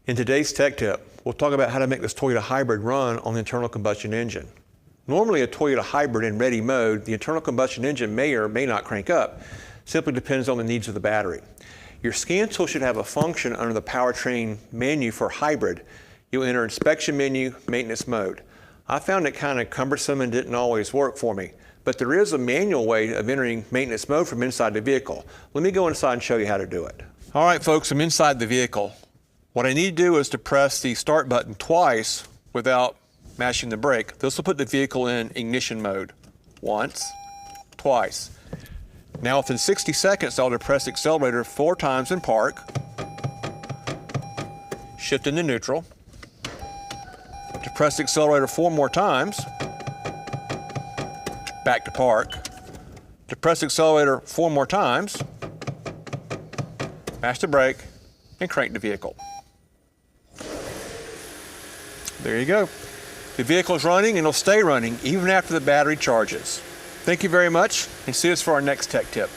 In today's tech tip, we'll talk about how to make this Toyota Hybrid run on the internal combustion engine. Normally a Toyota Hybrid in ready mode, the internal combustion engine may or may not crank up. Simply depends on the needs of the battery. Your scan tool should have a function under the powertrain menu for Hybrid. You'll enter inspection menu, maintenance mode. I found it kind of cumbersome and didn't always work for me, but there is a manual way of entering maintenance mode from inside the vehicle. Let me go inside and show you how to do it. All right, folks, I'm inside the vehicle. What I need to do is to press the start button twice without mashing the brake. This will put the vehicle in ignition mode. Once, twice. Now within 60 seconds, I'll depress the accelerator 4 times in park, shift into neutral, depress the accelerator 4 more times, back to park, depress the accelerator 4 more times, mash the brake, and crank the vehicle. There you go. The vehicle is running and it'll stay running even after the battery charges. Thank you very much and see us for our next tech tip.